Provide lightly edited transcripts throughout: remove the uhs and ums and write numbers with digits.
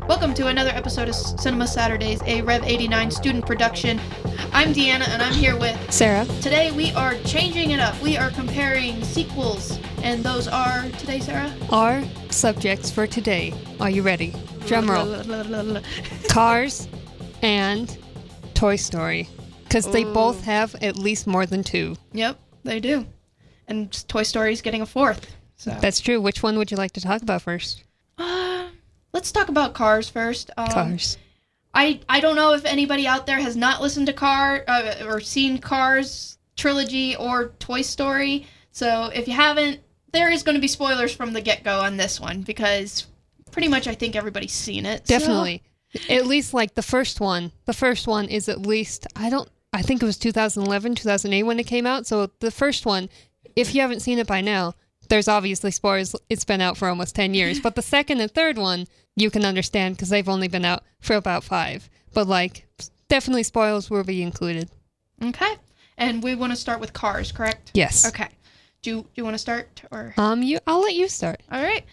Welcome to another episode of Cinema Saturdays, a Rev 89 student production. I'm Deanna, and I'm here with Sarah. Today we are changing it up. We are comparing sequels, and those are, today, Sarah? Our subjects for today. Are you ready? Drum roll. Cars and Toy Story. Because they both have at least more than two. Yep, they do. And Toy Story's getting a fourth. So. That's true. Which one would you like to talk about first? Let's talk about Cars first. Cars. I don't know if anybody out there has not listened to or seen Cars trilogy or Toy Story. So if you haven't, there is going to be spoilers from the get-go on this one because pretty much I think everybody's seen it. Definitely. So. At least like the first one. The first one is at least, I think it was 2011, 2008 when it came out. So the first one, if you haven't seen it by now, there's obviously spoilers. It's been out for almost 10 years. But the second and third one, you can understand because they've only been out for about 5. But, definitely spoilers will be included. Okay. And we want to start with Cars, correct? Yes. Okay. Do you want to start? Or I'll let you start. All right.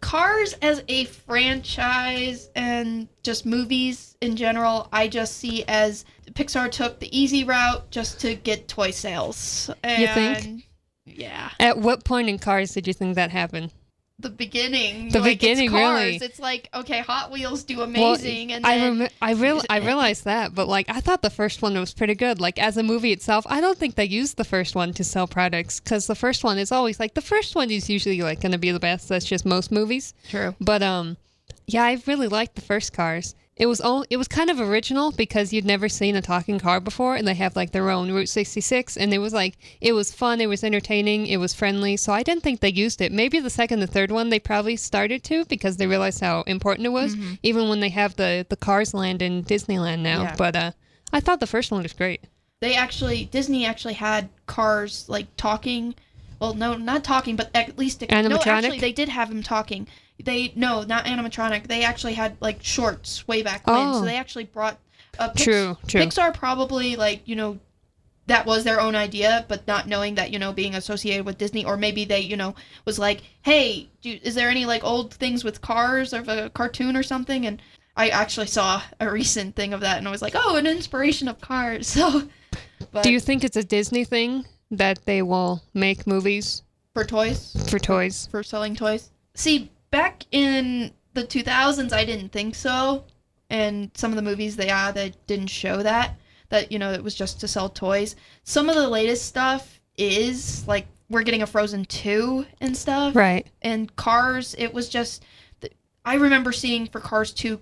Cars as a franchise and just movies in general, I just see as Pixar took the easy route just to get toy sales. And you think? Yeah. At what point in Cars did you think that happened? The beginning. The beginning, it's Cars. really. It's like, okay, Hot Wheels do amazing, and then I realized that, but I thought the first one was pretty good. As a movie itself, I don't think they used the first one to sell products because the first one is always the first one is usually going to be the best. That's just most movies. True. But yeah, I really liked the first Cars. It was kind of original because you'd never seen a talking car before, and they have their own Route 66, and it was fun, it was entertaining, it was friendly, so I didn't think they used it. Maybe the second and third one they probably started to because they realized how important it was, even when they have the Cars land in Disneyland now. Yeah. But I thought the first one was great. Disney actually had cars talking. Well, no, not talking, but at least animatronic. No, actually, they did have him talking. No, not animatronic. They actually had shorts way back when, so they actually brought. True. Pixar probably that was their own idea, but not knowing that being associated with Disney, or maybe they was like, hey, is there any old things with cars of a cartoon or something? And I actually saw a recent thing of that, and I was like, oh, an inspiration of Cars. So, do you think it's a Disney thing that they will make movies for toys? For selling toys. See. Back in the 2000s, I didn't think so, and some of the movies they didn't show that it was just to sell toys. Some of the latest stuff is we're getting a Frozen 2 and stuff, right? And Cars, it was just I remember seeing for Cars 2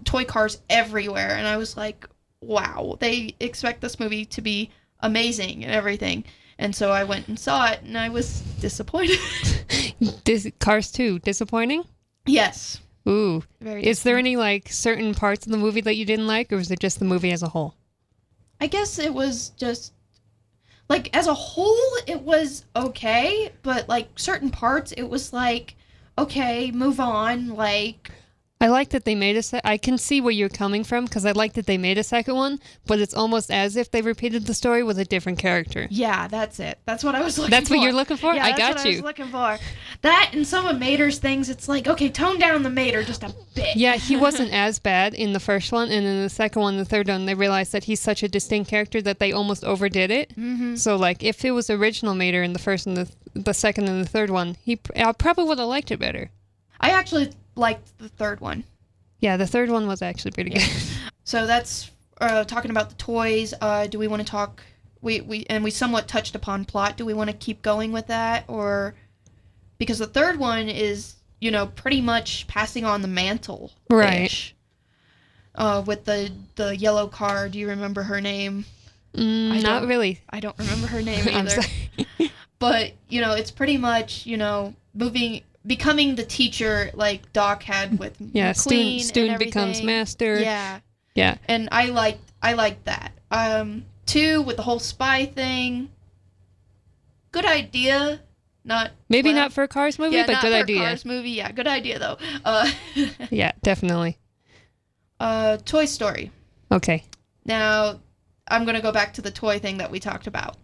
toy cars everywhere, and I was like, wow, they expect this movie to be amazing and everything. And so I went and saw it, and I was disappointed. Cars 2, disappointing? Yes. Ooh. Very Is there any, certain parts of the movie that you didn't like, or was it just the movie as a whole? I guess it was just, as a whole, it was okay, but, certain parts, it was okay, move on, I like that they made I can see where you're coming from, because I like that they made a second one, but it's almost as if they repeated the story with a different character. Yeah, that's it. That's what I was looking for. That's what you're looking for? Yeah, I got you. That's what I was looking for. That and some of Mater's things, it's okay, tone down the Mater just a bit. Yeah, he wasn't as bad in the first one, and in the second one, the third one, they realized that he's such a distinct character that they almost overdid it. Mm-hmm. So, if it was original Mater in the first and the second and the third one, I probably would have liked it better. I actually liked the third one. Yeah, the third one was actually pretty good. So that's talking about the toys. Do we want to talk? We somewhat touched upon plot. Do we want to keep going with that, or because the third one is pretty much passing on the mantle, right? With the yellow car. Do you remember her name? Not really. I don't remember her name either. But it's pretty much becoming the teacher like Doc had with McQueen. Student becomes master. Yeah. And I liked that. 2 with the whole spy thing. Good idea. Not for a Cars movie, but good idea. Not for a Cars movie. Yeah, good idea though. Yeah, definitely. Toy Story. Okay. Now, I'm gonna go back to the toy thing that we talked about.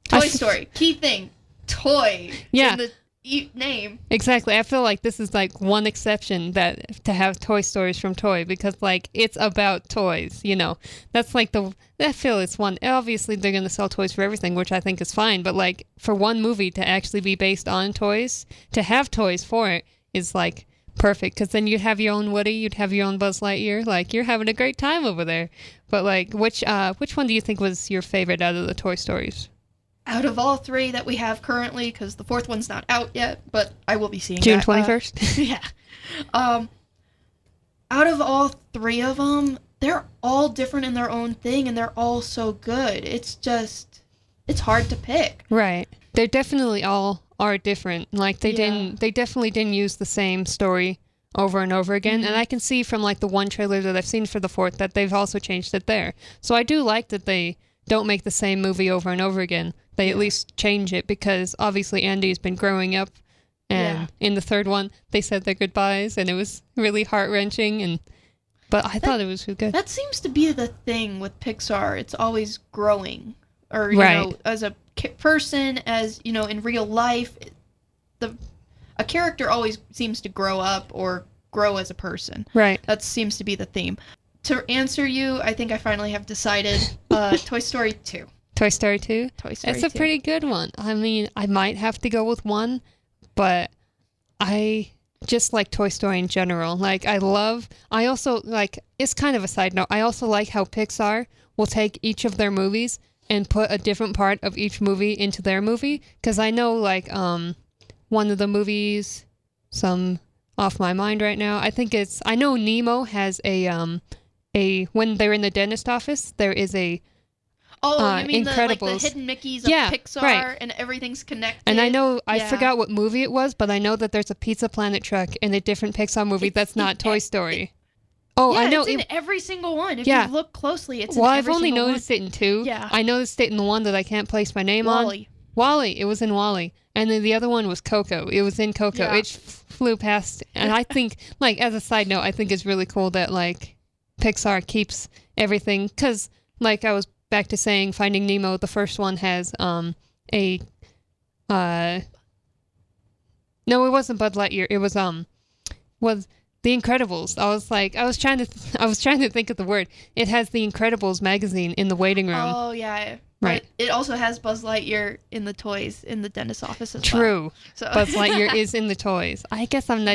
Toy Story. Key thing. Toy. Yeah. name. Exactly. I feel like this is like one exception that to have Toy Stories from Toy because like it's about toys, you know. That's like I feel it's one. Obviously, they're gonna sell toys for everything, which I think is fine. But like for one movie to actually be based on toys, to have toys for it is like perfect because then you'd have your own Woody, you'd have your own Buzz Lightyear. Like you're having a great time over there. But like, which one do you think was your favorite out of the Toy Stories? Out of all three that we have currently, because the fourth one's not out yet, but I will be seeing June that. 21st? Yeah. Out of all three of them, they're all different in their own thing, and they're all so good. It's hard to pick. Right. They definitely all are different. Like they definitely didn't use the same story over and over again. Mm-hmm. And I can see from like the one trailer that I've seen for the fourth that they've also changed it there. So I do like that they don't make the same movie over and over again. They at least change it because obviously Andy's been growing up, and in the third one they said their goodbyes and it was really heart-wrenching, but I thought it was good. That seems to be the thing with Pixar. It's always growing, or you know, as a person, as you know, in real life, a character always seems to grow up or grow as a person. Right. That seems to be the theme. To answer you, I think I finally have decided Toy Story 2. Toy Story 2? Toy Story 2. It's a pretty good one. I mean, I might have to go with 1, but I just like Toy Story in general. Like, I also, like, it's kind of a side note, I also like how Pixar will take each of their movies and put a different part of each movie into their movie. Because I know, like, one of the movies, some off my mind right now, I know Nemo has when they're in the dentist office, there is a you mean Incredibles. the hidden Mickeys of Pixar, right. And everything's connected. And I know, I forgot what movie it was, but I know that there's a Pizza Planet truck in a different Pixar movie that's not Toy Story. I know. It's in every single one. If you look closely, it's in every I've only single noticed it in 2. Yeah. I noticed it in the one that I can't place my name Wall-E. on. Wall-E. It was in Wall-E. And then the other one was Coco. It was in Coco. Yeah. It flew past. And I think, like, as a side note, I think it's really cool that, like, Pixar keeps everything. Because, like I was back to saying, Finding Nemo, the first one has no, it wasn't Bud Lightyear. It was The Incredibles. I was trying to think of the word. It has The Incredibles magazine in the waiting room. Oh yeah. Right. But it also has Buzz Lightyear in the toys in the dentist's office as well. True. So. Buzz Lightyear is in the toys. I guess I'm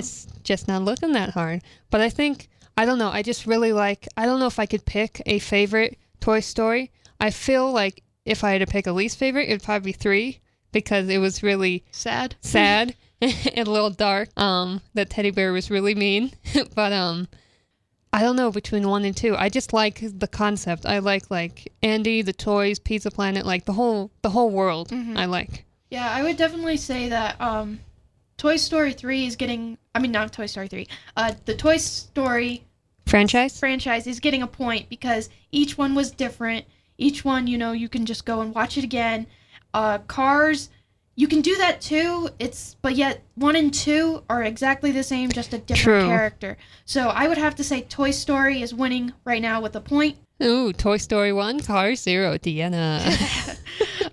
just not looking that hard. But I don't know. I just really I don't know if I could pick a favorite Toy Story. I feel like if I had to pick a least favorite, it'd probably be 3 because it was really sad and a little dark. That teddy bear was really mean. But I don't know between 1 and 2. I just like the concept. I like Andy, the toys, Pizza Planet, like the whole world. Mm-hmm. I like. Yeah, I would definitely say that Toy Story 3 is getting. I mean, not Toy Story 3. The Toy Story franchise is getting a point because each one was different. Each one, you know, you can just go and watch it again. Cars, you can do that too. But yet 1 and 2 are exactly the same, just a different character. So I would have to say Toy Story is winning right now with a point. Ooh, Toy Story 1, Cars 0, Deanna.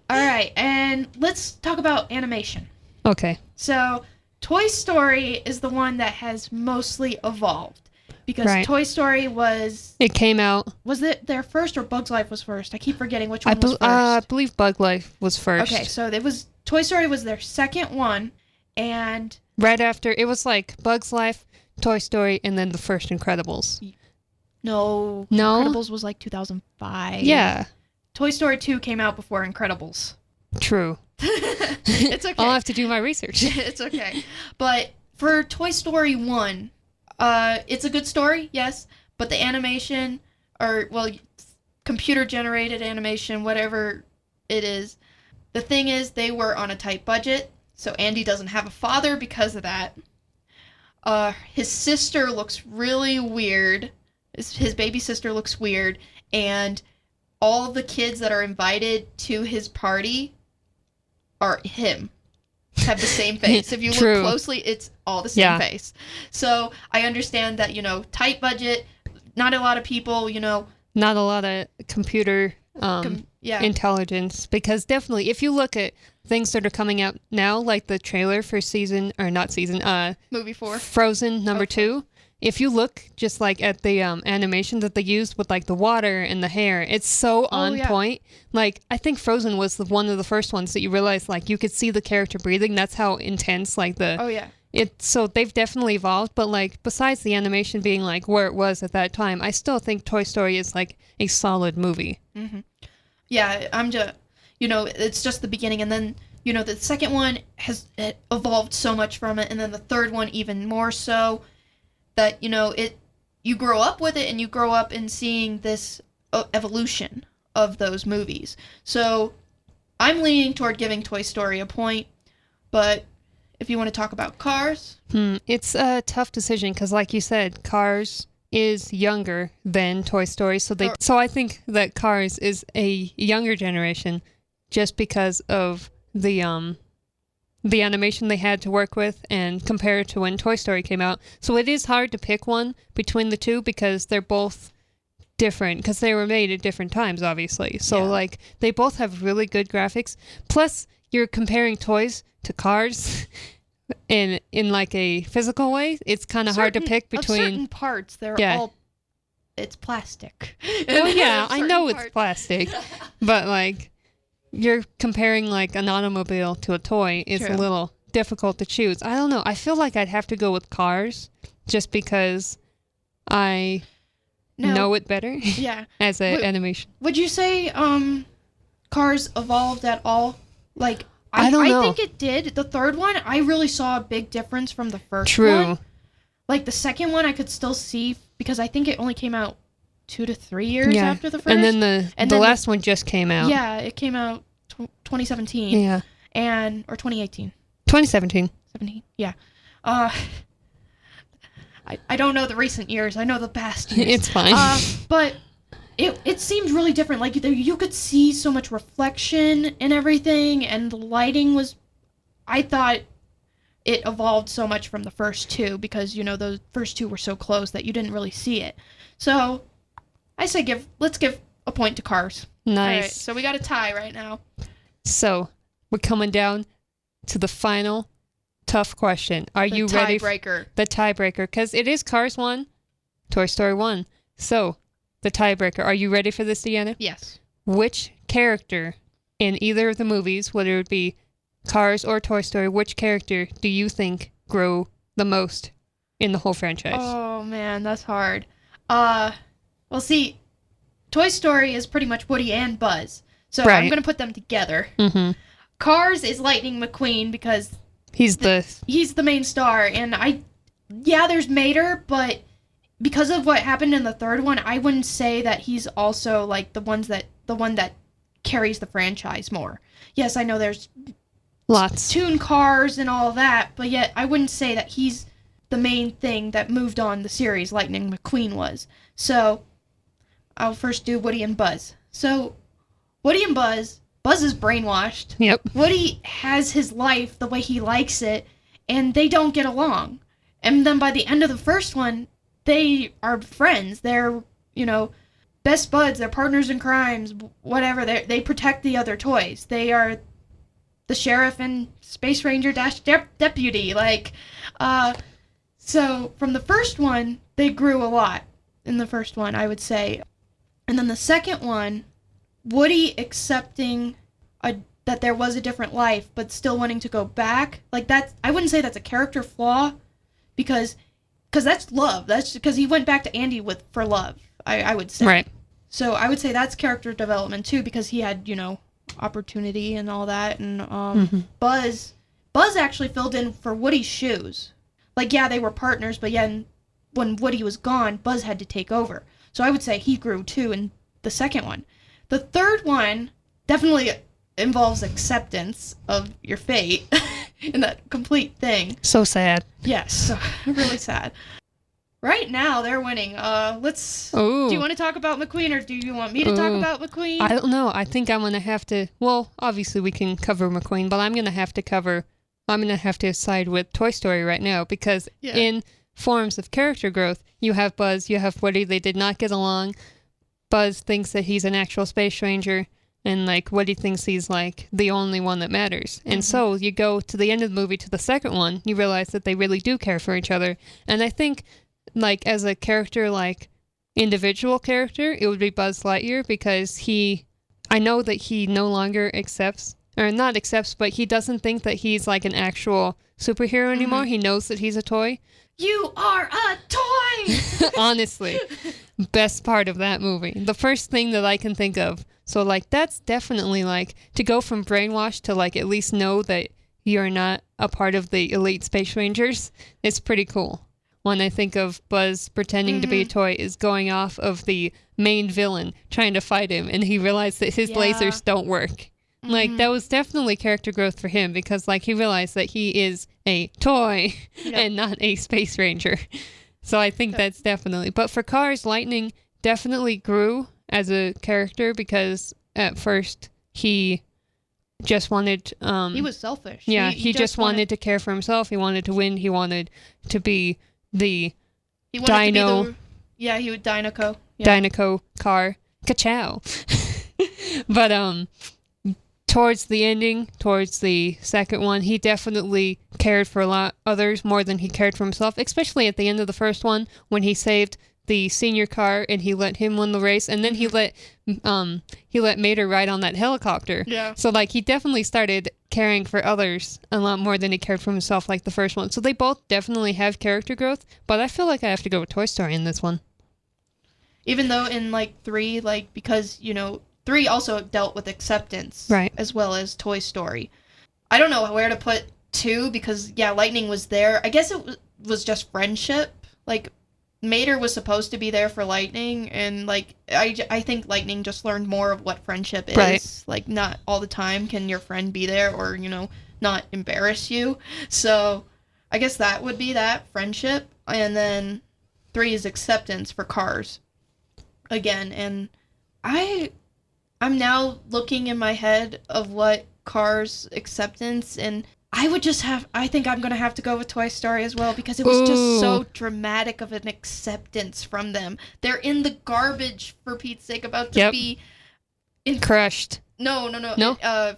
All right, and let's talk about animation. Okay. So Toy Story is the one that has mostly evolved. Because Toy Story it came out. Was it their first or Bug's Life was first? I keep forgetting which one was first. I believe Bug's Life was first. Okay, so Toy Story was their second one, and right after it was like Bug's Life, Toy Story, and then the first Incredibles. No. Incredibles was like 2005. Yeah. Toy Story 2 came out before Incredibles. True. It's okay. I'll have to do my research. It's okay. But for Toy Story 1, it's a good story, yes, but the animation, computer-generated animation, whatever it is, the thing is they were on a tight budget, so Andy doesn't have a father because of that. His sister looks really weird. His baby sister looks weird, and all the kids that are invited to his party are him. Have the same face. If you look closely, it's all the same face. So I understand that, tight budget, not a lot of people, not a lot of computer intelligence, because definitely if you look at things that are coming out now, like the trailer for Movie 4. Frozen number 2. If you look just like at the animation that they used with like the water and the hair, it's so on point. Like I think Frozen was one of the first ones that you realized like you could see the character breathing. That's how intense like the so they've definitely evolved, but like besides the animation being like where it was at that time, I still think Toy Story is like a solid movie. Mm-hmm. Yeah, I'm just, it's just the beginning, and then, the second one has evolved so much from it, and then the third one even more so, that, you grow up with it, and you grow up in seeing this evolution of those movies. So, I'm leaning toward giving Toy Story a point, but if you want to talk about Cars... It's a tough decision, because like you said, Cars is younger than Toy Story, so I think that Cars is a younger generation just because of the animation they had to work with and compare it to when Toy Story came out. So it is hard to pick one between the two because they're both different because they were made at different times, obviously. So like they both have really good graphics. Plus you're comparing toys to cars in like a physical way. It's kind of hard to pick between certain parts. They're all it's plastic. Well, yeah, I know it's plastic, but like you're comparing like an automobile to a toy. It's a little difficult to choose. I don't know. I feel like I'd have to go with Cars just because I know it better. Yeah. As an animation. Would you say Cars evolved at all? Like I don't know. I think it did. The third one, I really saw a big difference from the first one. True. Like the second one I could still see because I think it only came out 2 to 3 years after the first. And then the last one just came out. Yeah, it came out 2017. Yeah. Or 2018. 2017. 17. Yeah. I don't know the recent years. I know the past years. It's fine. But it seemed really different. Like you could see so much reflection and everything, and the lighting was. I thought it evolved so much from the first two because those first two were so close that you didn't really see it. So I say let's give a point to Cars. Nice. All right, so we got a tie right now. So we're coming down to the final tough question. Are you ready? The tiebreaker, because it is Cars 1, Toy Story 1. So the tiebreaker. Are you ready for this, Deanna? Yes. Which character in either of the movies, whether it be Cars or Toy Story, which character do you think grew the most in the whole franchise? Oh man, that's hard. Well, see, Toy Story is pretty much Woody and Buzz, so I'm gonna put them together. Mm-hmm. Cars is Lightning McQueen because he's the main star, and there's Mater, but because of what happened in the third one, I wouldn't say that he's also like the one that carries the franchise more. Yes, I know there's lots tune cars and all that, but yet I wouldn't say that he's the main thing that moved on the series. Lightning McQueen was. So I'll first do Woody and Buzz. So Woody and Buzz is brainwashed. Yep. Woody has his life the way he likes it, and they don't get along. And then by the end of the first one, they are friends. They're, best buds. They're partners in crimes, whatever. They protect the other toys. They are the sheriff and Space Ranger deputy. So from the first one, they grew a lot in the first one, I would say. And then the second one, Woody accepting that there was a different life, but still wanting to go back. Like that, I wouldn't say that's a character flaw, because that's love. That's because he went back to Andy for love, I would say. Right. So I would say that's character development too, because he had, opportunity and all that. And Buzz actually filled in for Woody's shoes. Like, yeah, they were partners, but yeah, when Woody was gone, Buzz had to take over. So I would say he grew too in the second one. The third one definitely involves acceptance of your fate and that complete thing. So sad. Yes, really sad. Right now, they're winning. Do you want to talk about McQueen, or do you want me to talk about McQueen? I don't know. I think I'm going to have to, well, obviously we can cover McQueen, but I'm going to have to side with Toy Story right now, because in forms of character growth, you have Buzz, you have Woody. They did not get along. Buzz thinks that he's an actual space ranger, and like what he thinks he's like the only one that matters. And so you go to the end of the movie, to the second one, you realize that they really do care for each other. And I think like as a character, like individual character, it would be Buzz Lightyear, because I know that he no longer accepts, or not accepts, but he doesn't think that he's like an actual superhero anymore. He knows that he's a toy. You are a toy! Honestly, best part of that movie. The first thing that I can think of. So like that's definitely like to go from brainwashed to like at least know that you're not a part of the elite Space Rangers. It's pretty cool. When I think of Buzz pretending to be a toy is going off of the main villain trying to fight him, and he realized that his lasers don't work. Like that was definitely character growth for him, because like he realized that he is a toy and not a Space Ranger. So I think that's definitely. But for Cars, Lightning definitely grew as a character, because at first he just wanted he was selfish. Yeah, he just wanted to care for himself. He wanted to win. He wanted to be the Dino. He would Dinoco. Yeah. Dinoco car. Ka-chow. But towards the ending, towards the second one, he definitely cared for a lot others more than he cared for himself, especially at the end of the first one when he saved the senior car and he let him win the race, and then he let Mater ride on that helicopter. Yeah. So like he definitely started caring for others a lot more than he cared for himself, like the first one. So they both definitely have character growth, but I feel like I have to go with Toy Story in this one. Even though in like 3, like because 3 also dealt with acceptance, right, as well as Toy Story. I don't know where to put 2, because Lightning was there. I guess it was just friendship. Like Mater was supposed to be there for Lightning, and like I think Lightning just learned more of what friendship is. Right. Like not all the time can your friend be there, or not embarrass you. So I guess that would be that friendship, and then 3 is acceptance for Cars again. And I'm now looking in my head of what Cars acceptance, and I think I'm going to have to go with Toy Story as well, because it was just so dramatic of an acceptance from them. They're in the garbage, for Pete's sake, about to be crushed. No.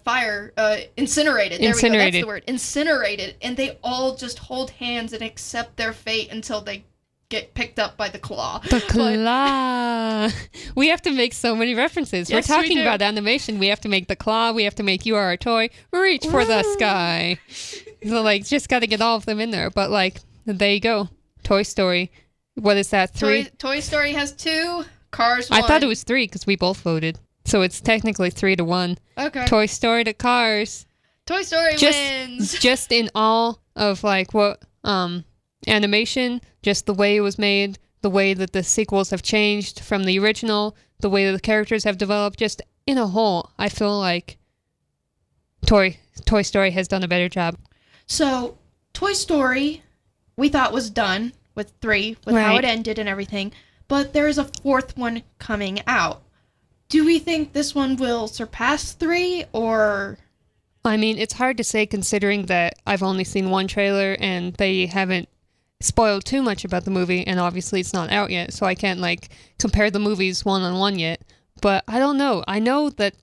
Fire. Incinerated. There we go. That's the word. Incinerated. And they all just hold hands and accept their fate until they get picked up by the claw. The claw. We have to make so many references. Yes, we're talking about animation. We have to make the claw. We have to make You Are a Toy. Reach for the sky. So like, just got to get all of them in there. But like, there you go. Toy Story. What is that? 3? Toy Story has 2. Cars 1. I thought it was 3 because we both voted. So it's technically 3-1. Okay. Toy Story to Cars. Toy Story wins. Just in all of like what animation, just the way it was made, the way that the sequels have changed from the original, the way that the characters have developed, just in a whole, I feel like Toy Story has done a better job. So, Toy Story, we thought was done with 3, with how it ended and everything, but there is a 4th one coming out. Do we think this one will surpass 3, or... I mean, it's hard to say considering that I've only seen one trailer and they haven't spoiled too much about the movie, and obviously it's not out yet, so I can't like compare the movies one-on-one yet. But I don't know. I know that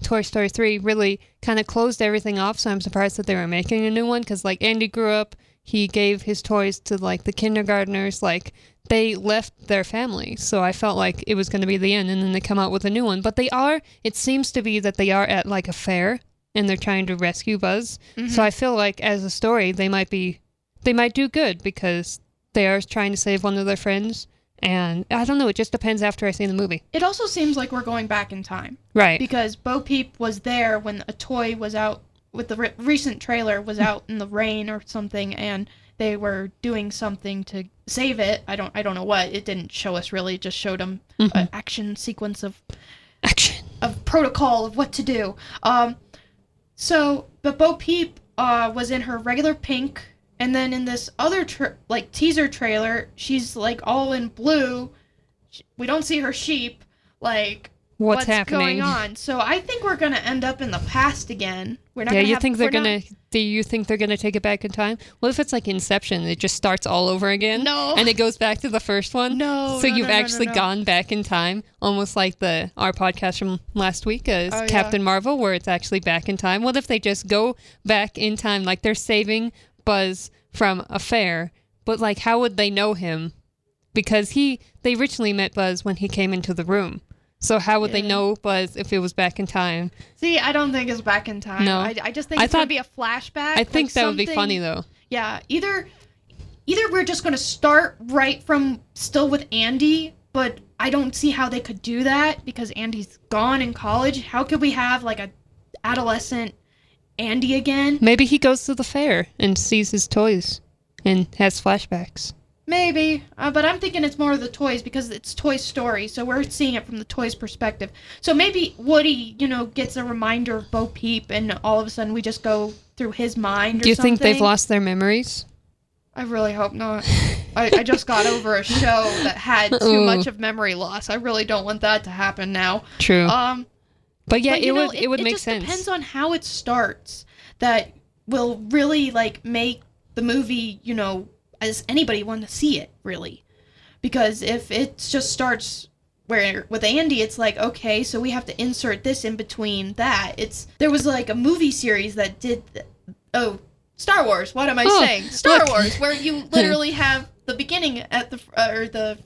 Toy Story 3 really kind of closed everything off, so I'm surprised that they were making a new one, because like Andy grew up, he gave his toys to like the kindergartners, like they left their family, so I felt like it was going to be the end, and then they come out with a new one. But it seems to be that they are at like a fair and they're trying to rescue Buzz. So I feel like as a story they might do good, because they are trying to save one of their friends. And I don't know, it just depends after I see the movie. It also seems like we're going back in time. Right. Because Bo Peep was there when a toy was out, with the recent trailer was out in the rain or something, and they were doing something to save it. I don't know what. It didn't show us really, it just showed them an action sequence of protocol of what to do. But Bo Peep was in her regular pink, and then in this other teaser trailer, she's like all in blue. We don't see her sheep. Like, what's happening. going on. So I think we're gonna end up in the past again. We're not. Yeah, gonna you have, think they're we're not- gonna? Do you think they're gonna take it back in time? What if it's like Inception? It just starts all over again. No. And it goes back to the first one. No. So no, you've no, no, actually no. gone back in time, almost like our podcast from last week is Oh, yeah. Captain Marvel, where it's actually back in time. What if they just go back in time, like they're saving Buzz from a fair, but like how would they know him? Because they originally met Buzz when he came into the room. So how would they know Buzz if it was back in time? See, I don't think it's back in time. No. I just think it's gonna be a flashback. I think like that would be something- funny though. Yeah, either we're just gonna start right from still with Andy, but I don't see how they could do that because Andy's gone in college. How could we have like a adolescent Andy again? Maybe he goes to the fair and sees his toys and has flashbacks. Maybe, but I'm thinking it's more of the toys because it's Toy Story, so we're seeing it from the toys' perspective. So maybe Woody, gets a reminder of Bo Peep, and all of a sudden we just go through his mind or Do you something. think they've lost their memories? I really hope not. I just got over a show that had too Ooh. much of memory loss. I really don't want that to happen now. True. But yeah, But, you know, it would make just sense. Depends on how it starts that will really like make the movie, as anybody want to see it, really. Because if it just starts where with Andy, it's like, okay, so we have to insert this in between that. There was like a movie series that did, Star Wars, what am I saying? Star look. Wars, where you literally have the beginning at or the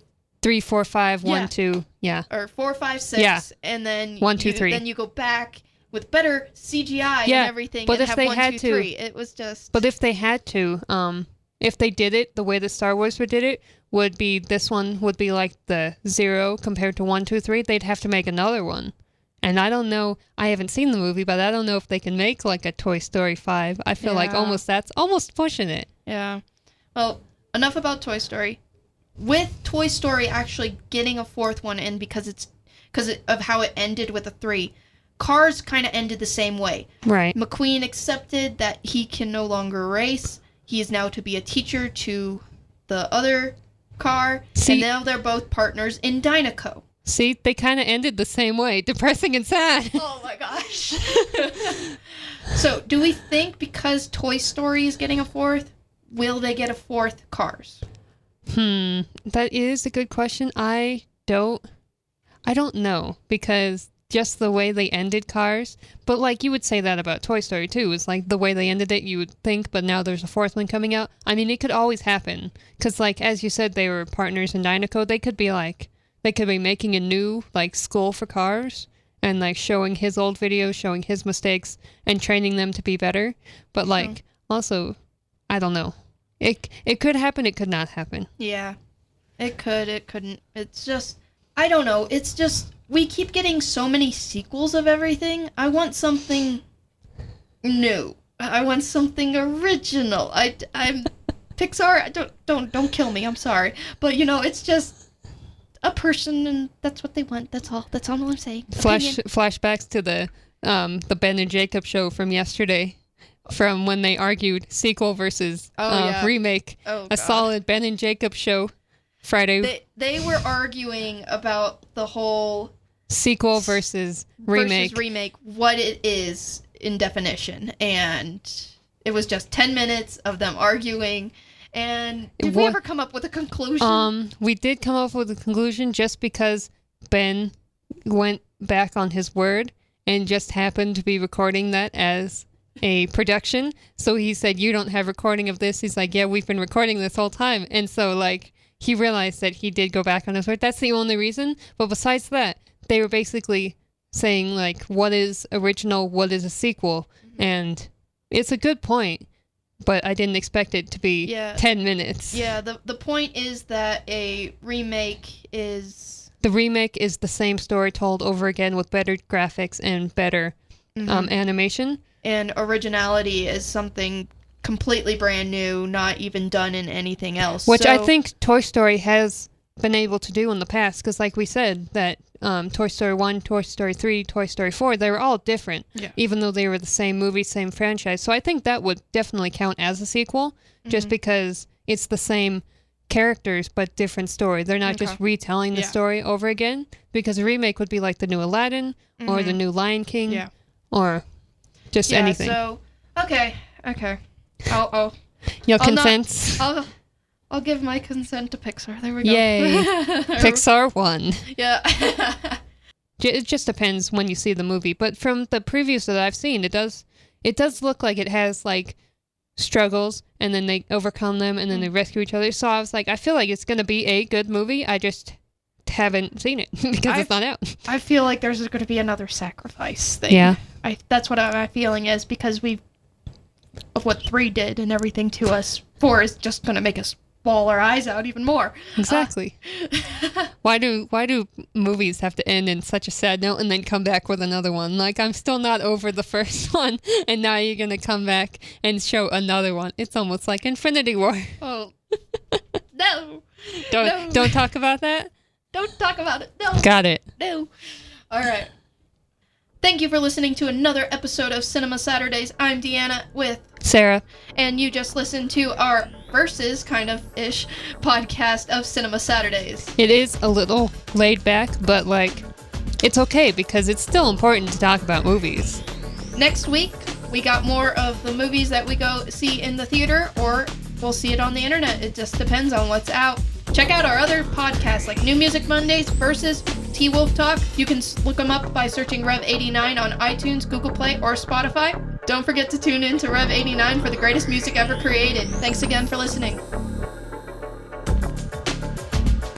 3, 4, 5, 1, Yeah. 2. Yeah. or 4, 5, 6, Yeah. and then 1, 2, 3. Then you go back with better CGI Yeah, and everything, but and if have they 1, had 2, to- 3. It was just. But if they had to, if they did it the way the Star Wars did it, would be this one would be like the 0 compared to 1, 2, 3. They'd have to make another one. And I don't know, I haven't seen the movie, but I don't know if they can make like a Toy Story 5. I feel like Yeah. that's almost pushing it. Yeah. Well, enough about Toy Story. With Toy Story actually getting a fourth one in because of how it ended with a 3, Cars kind of ended the same way. Right. McQueen accepted that he can no longer race. He is now to be a teacher to the other car, See- and now they're both partners in Dynaco. See, they kind of ended the same way. Depressing and sad. Oh my gosh. So, do we think because Toy Story is getting a fourth, will they get a fourth Cars? That is a good question. I don't know because just the way they ended Cars, but like you would say that about Toy Story too. It's like the way they ended it, you would think, but now there's a fourth one coming out. I mean, it could always happen because, like as you said, they were partners in Dynaco. They could be making a new like school for Cars and like showing his old videos, showing his mistakes, and training them to be better. But like also, I don't know. It could happen. It could not happen. Yeah. It could, it couldn't. It's just, I don't know. It's just, we keep getting so many sequels of everything. I want something new. I want something original. I'm Pixar, don't kill me. I'm sorry. But it's just a person and that's what they want. That's all I'm saying. Opinion. Flashbacks to the Ben and Jacob show from yesterday, from when they argued sequel versus yeah. remake. Oh, A God. solid Ben and Jacob show. Friday They were arguing about the whole sequel versus remake. what it is in definition, and it was just 10 minutes of them arguing. And did we ever come up with a conclusion? We did come up with a conclusion just because Ben went back on his word and just happened to be recording that as a production. So he said, "You don't have recording of this." He's like, "Yeah, we've been recording this whole time." And so like he realized that he did go back on his word. That's the only reason. But besides that, they were basically saying like, what is original, what is a sequel? And it's a good point, but I didn't expect it to be 10 minutes. Yeah, the point is that a remake is... The remake is the same story told over again with better graphics and better animation. And originality is something completely brand new, not even done in anything else. Which I So- think Toy Story has been able to do in the past, because like we said, that Toy Story 1, Toy Story 3, Toy Story 4, they were all different, even though they were the same movie, same franchise. So I think that would definitely count as a sequel, just because it's the same characters but different story. They're not just retelling the story over again, because a remake would be like the new Aladdin or the new Lion King or just anything. So okay. I'll consent. I'll give my consent to Pixar. There we go. Yay. Pixar won. Yeah. It just depends when you see the movie, but from the previews that I've seen, it does look like it has like struggles, and then they overcome them, and then they rescue each other. So I was like, I feel like it's gonna be a good movie. I just haven't seen it because it's not out. I feel like there's going to be another sacrifice thing. Yeah. That's what my feeling is, because of what 3 did and everything to us. 4 is just going to make us bawl our eyes out even more. Exactly. Why do movies have to end in such a sad note and then come back with another one? Like, I'm still not over the first one, and now you're gonna come back and show another one. It's almost like Infinity War. Oh no! Don't talk about that. Don't talk about it. No. Got it. No. All right. Thank you for listening to another episode of Cinema Saturdays. I'm Deanna with Sarah. And you just listened to our versus kind of ish podcast of Cinema Saturdays. It is a little laid back, but like, it's okay because it's still important to talk about movies. Next week, we got more of the movies that we go see in the theater, or we'll see it on the internet. It just depends on what's out. Check out our other podcasts like New Music Mondays versus T-Wolf Talk. You can look them up by searching Rev89 on iTunes, Google Play, or Spotify. Don't forget to tune in to Rev89 for the greatest music ever created. Thanks again for listening.